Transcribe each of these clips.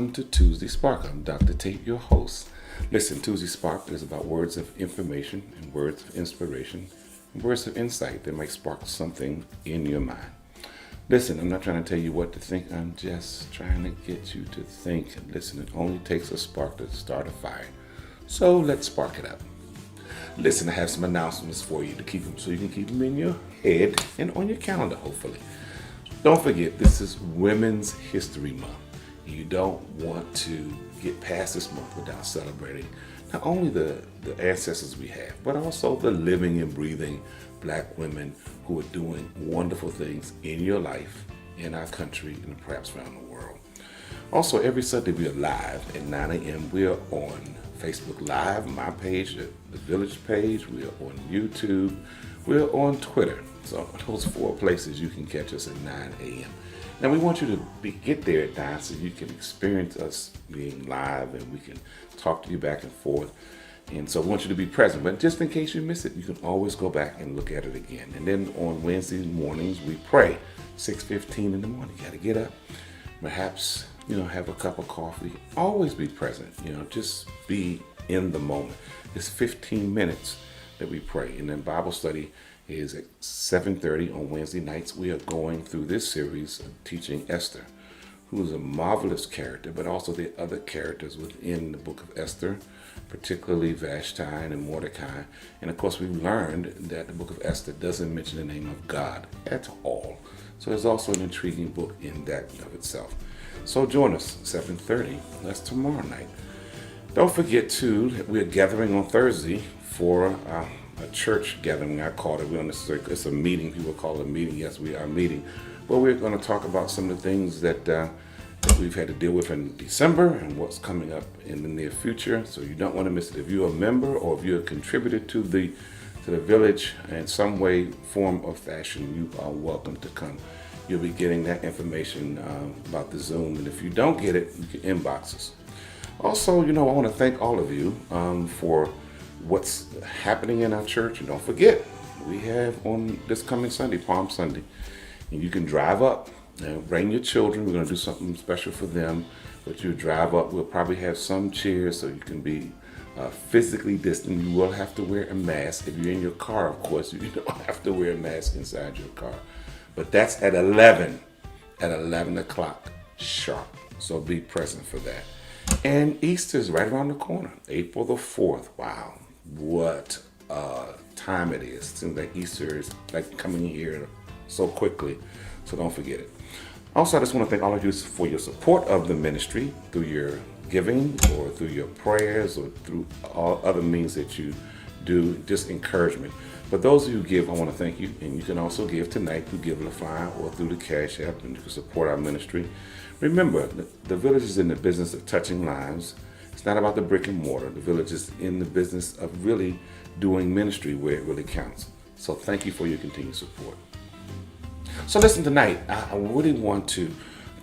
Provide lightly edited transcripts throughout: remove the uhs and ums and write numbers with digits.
welcome to Tuesday Spark. I'm Dr. Tait, your host. Listen, Tuesday Spark is about words of information and words of inspiration and words of insight that might spark something in your mind. Listen, I'm not trying to tell you what to think. I'm just trying to get you to think. Listen, it only takes a spark to start a fire. So let's spark it up. Listen, I have some announcements for you to keep them so you can keep them in your head and on your calendar, hopefully. Don't forget, this is Women's History Month. You don't want to get past this month without celebrating not only the ancestors we have, but also the living and breathing Black women who are doing wonderful things in your life, in our country, and perhaps around the world. Also, every Sunday we are live at 9 a.m. We are on Facebook Live, my page, the Village page. We are on YouTube. We are on Twitter. So those 4 places you can catch us at 9 a.m. Now we want you to get there at 9 so you can experience us being live and we can talk to you back and forth. And so we want you to be present. But just in case you miss it, you can always go back and look at it again. And then on Wednesday mornings, we pray 6:15 in the morning. You got to get up, perhaps, have a cup of coffee. Always be present, just be in the moment. It's 15 minutes that we pray. And then Bible study is at 7:30 on Wednesday nights. We are going through this series of teaching Esther, who is a marvelous character, but also the other characters within the book of Esther, particularly Vashti and Mordecai. And of course, we've learned that the book of Esther doesn't mention the name of God at all. So there's also an intriguing book in that of itself. So join us, 7:30. That's tomorrow night. Don't forget, too, we're gathering on Thursday for a church gathering. I call it. We don't necessarily, it's a meeting. People call it a meeting. Yes, we are meeting. But we're going to talk about some of the things that we've had to deal with in December and what's coming up in the near future. So you don't want to miss it. If you're a member or if you're a contributor to the village in some way, form, or fashion, you are welcome to come. You'll be getting that information about the Zoom. And if you don't get it, you can inbox us. Also, I want to thank all of you for what's happening in our church. And don't forget, we have on this coming Sunday, Palm Sunday, and you can drive up and bring your children. We're going to do something special for them. But you drive up. We'll probably have some chairs so you can be physically distant. You will have to wear a mask. If you're in your car, of course, you don't have to wear a mask inside your car. But that's at 11 o'clock sharp. So be present for that. And Easter's right around the corner, April the 4th. Wow, what time it is. It seems like Easter is like coming here so quickly. So don't forget it. Also, I just want to thank all of you for your support of the ministry through your giving or through your prayers or through all other means that you do, just encouragement. But those of you who give, I want to thank you. And you can also give tonight through Givelify or through the Cash App, and you can support our ministry. Remember, the village is in the business of touching lives. It's not about the brick and mortar. The village is in the business of really doing ministry where it really counts. So thank you for your continued support. So listen, tonight, I really want to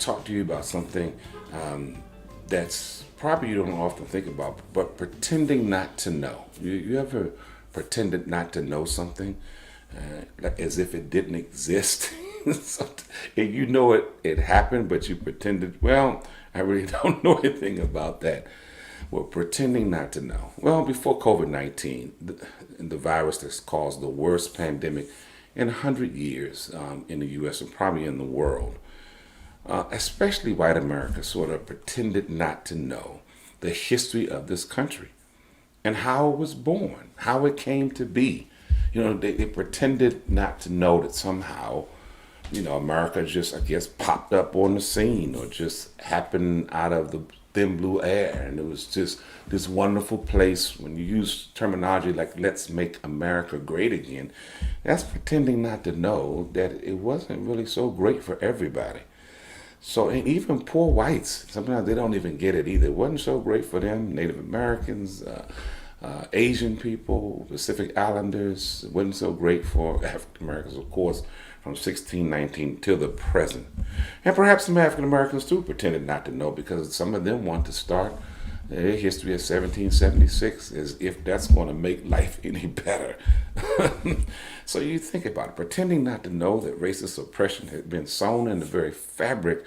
talk to you about something that's probably you don't often think about, but pretending not to know. You ever pretended not to know something, like as if it didn't exist? And you know it happened, but you pretended, well, I really don't know anything about that. Well, pretending not to know. Well, before COVID-19, the virus that's caused the worst pandemic in 100 years in the U.S. and probably in the world, especially white America sort of pretended not to know the history of this country and how it was born, how it came to be. They pretended not to know that somehow, America just, I guess, popped up on the scene or just happened out of the thin blue air. And it was just this wonderful place. When you use terminology like, let's make America great again, that's pretending not to know that it wasn't really so great for everybody. So, and even poor whites, sometimes they don't even get it either. It wasn't so great for them. Native Americans, Asian people, Pacific Islanders. It wasn't so great for African Americans, of course, from 1619 till the present. And perhaps some African Americans too pretended not to know, because some of them want to start their history of 1776 as if that's going to make life any better. So you think about it, pretending not to know that racist oppression had been sown in the very fabric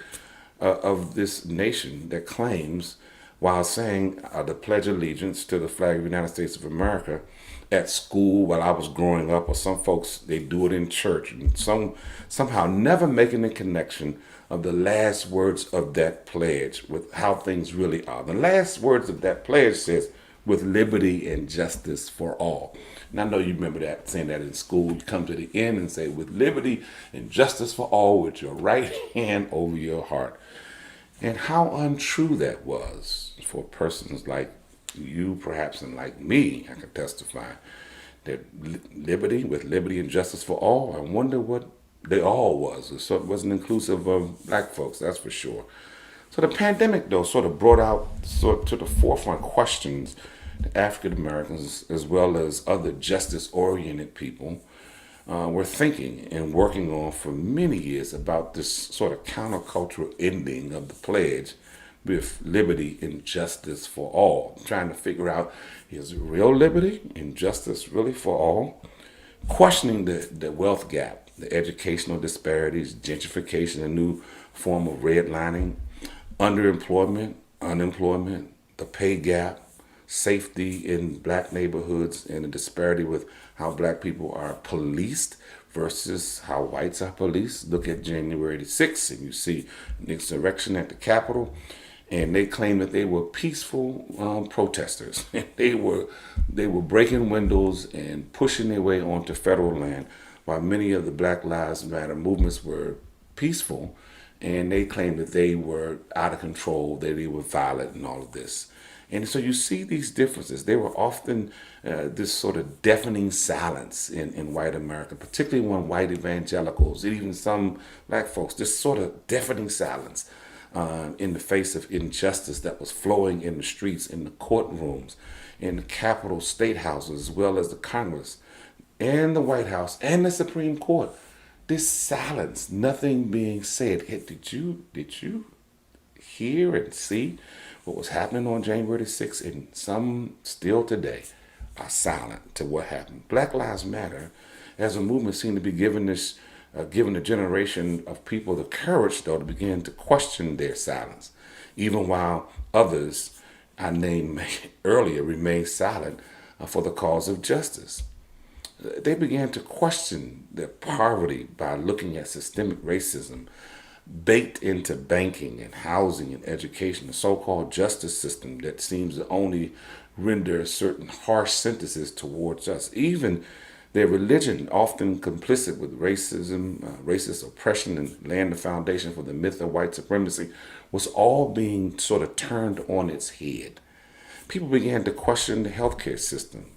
of this nation that claims, while saying the Pledge of Allegiance to the flag of the United States of America at school while I was growing up, or some folks, they do it in church, and somehow never making the connection of the last words of that pledge with how things really are. The last words of that pledge says, with liberty and justice for all. And I know you remember that, saying that in school. You come to the end and say, with liberty and justice for all, with your right hand over your heart. And how untrue that was for persons like you, perhaps, and like me. I can testify that liberty, with liberty and justice for all, I wonder what they all was. So it wasn't inclusive of black folks, that's for sure. So the pandemic, though, sort of brought out to the forefront questions that African Americans, as well as other justice-oriented people, were thinking and working on for many years about this sort of countercultural ending of the pledge with liberty and justice for all. Trying to figure out, is real liberty and justice really for all? Questioning the wealth gap, the educational disparities, gentrification, a new form of redlining, underemployment, unemployment, the pay gap, safety in black neighborhoods, and the disparity with how black people are policed versus how whites are policed. Look at January 6th, and you see an insurrection at the Capitol, and they claim that they were peaceful protesters. they were breaking windows and pushing their way onto federal land, while many of the Black Lives Matter movements were peaceful, and they claimed that they were out of control, that they were violent, and all of this. And so you see these differences. They were often this sort of deafening silence in white America, particularly when white evangelicals, and even some black folks, this sort of deafening silence in the face of injustice that was flowing in the streets, in the courtrooms, in the Capitol state houses, as well as the Congress, and the White House, and the Supreme Court. This silence, nothing being said. Hey, did you hear and see what was happening on January 6th? And some still today are silent to what happened. Black Lives Matter, as a movement, seemed to be giving a generation of people the courage, though, to begin to question their silence, even while others I named earlier remained silent for the cause of justice. They began to question their poverty by looking at systemic racism baked into banking and housing and education, the so-called justice system that seems to only render certain harsh sentences towards us. Even their religion, often complicit with racism, racist oppression, and laying the foundation for the myth of white supremacy, was all being sort of turned on its head. People began to question the healthcare system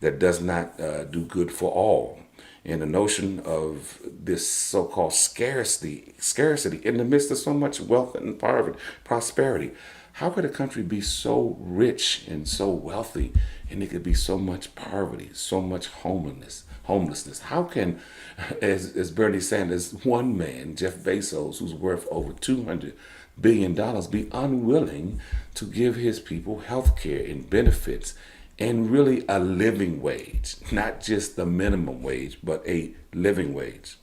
that does not do good for all. And the notion of this so-called scarcity in the midst of so much wealth and prosperity. How could a country be so rich and so wealthy, and it could be so much poverty, so much homelessness? How can, as Bernie Sanders, one man, Jeff Bezos, who's worth over $200 billion, be unwilling to give his people health care and benefits and really a living wage, not just the minimum wage, but a living wage?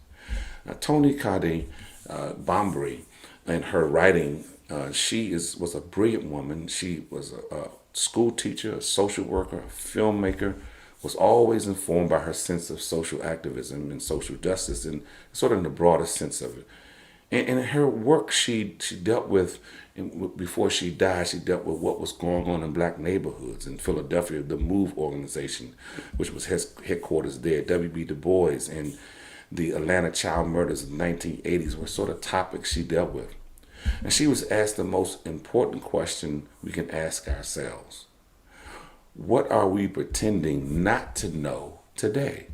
Toni Cade Bambry, in her writing, she was a brilliant woman. She was a school teacher, a social worker, a filmmaker, was always informed by her sense of social activism and social justice, and sort of in the broadest sense of it. And in her work, she dealt with, before she died, she dealt with what was going on in black neighborhoods in Philadelphia. The MOVE organization, which was headquarters there, W.B. Du Bois, and the Atlanta child murders of the 1980s were sort of topics she dealt with. And she was asked the most important question we can ask ourselves. What are we pretending not to know today?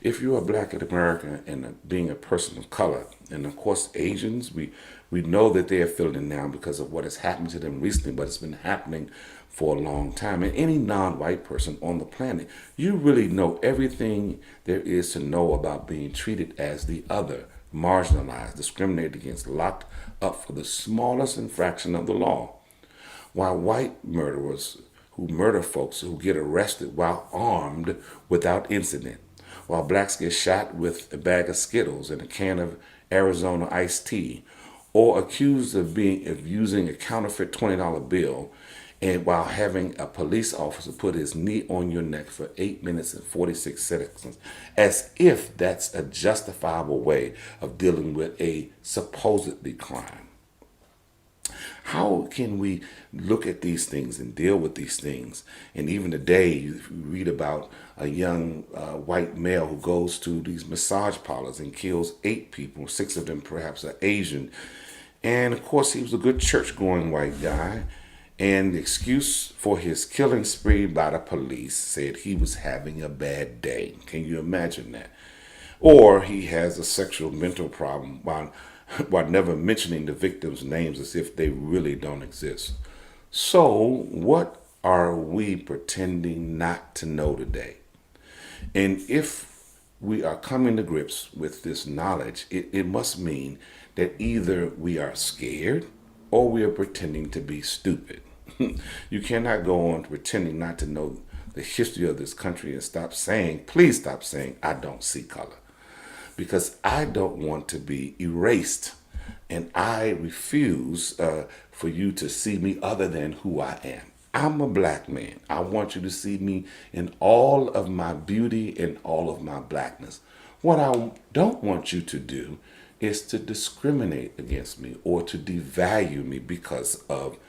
If you're a black American and being a person of color, and of course Asians, we know that they are feeling it now because of what has happened to them recently, but it's been happening for a long time. And any non-white person on the planet, you really know everything there is to know about being treated as the other, marginalized, discriminated against, locked up for the smallest infraction of the law. While white murderers who murder folks who get arrested while armed without incident, while blacks get shot with a bag of Skittles and a can of Arizona iced tea, or accused of using a counterfeit $20 bill, and while having a police officer put his knee on your neck for 8 minutes and 46 seconds, as if that's a justifiable way of dealing with a supposedly crime. How can we look at these things and deal with these things? And even today, you read about a young white male who goes to these massage parlors and kills 8 people, 6 of them perhaps are Asian. And of course, he was a good church-going white guy. And the excuse for his killing spree by the police said he was having a bad day. Can you imagine that? Or he has a sexual mental problem while never mentioning the victims' names as if they really don't exist. So, what are we pretending not to know today? And if we are coming to grips with this knowledge, it must mean that either we are scared or we are pretending to be stupid. You cannot go on pretending not to know the history of this country and please stop saying, I don't see color. Because I don't want to be erased. And I refuse for you to see me other than who I am. I'm a black man. I want you to see me in all of my beauty and all of my blackness. What I don't want you to do is to discriminate against me or to devalue me because of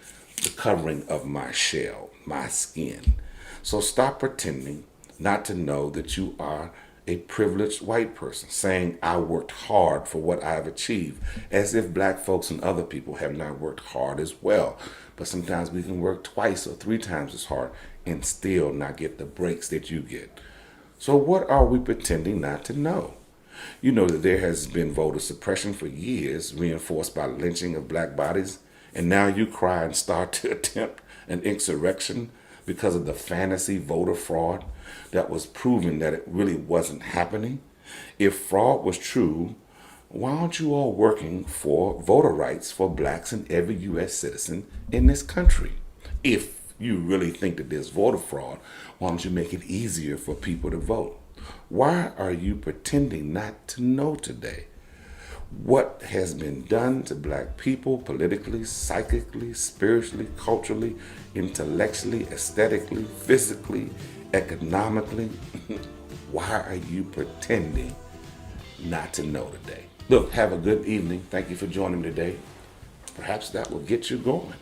the covering of my shell, my skin. So stop pretending not to know that you are a privileged white person, saying I worked hard for what I have achieved, as if black folks and other people have not worked hard as well. But sometimes we can work twice or 3 times as hard and still not get the breaks that you get. So what are we pretending not to know? You know that there has been voter suppression for years, reinforced by lynching of black bodies, and now you cry and start to attempt an insurrection because of the fantasy voter fraud that was proven that it really wasn't happening. If fraud was true, why aren't you all working for voter rights for blacks and every U.S. citizen in this country? If you really think that there's voter fraud, why don't you make it easier for people to vote? Why are you pretending not to know today? What has been done to black people politically, psychically, spiritually, culturally, intellectually, aesthetically, physically, economically? Why are you pretending not to know today? Look, have a good evening. Thank you for joining me today. Perhaps that will get you going.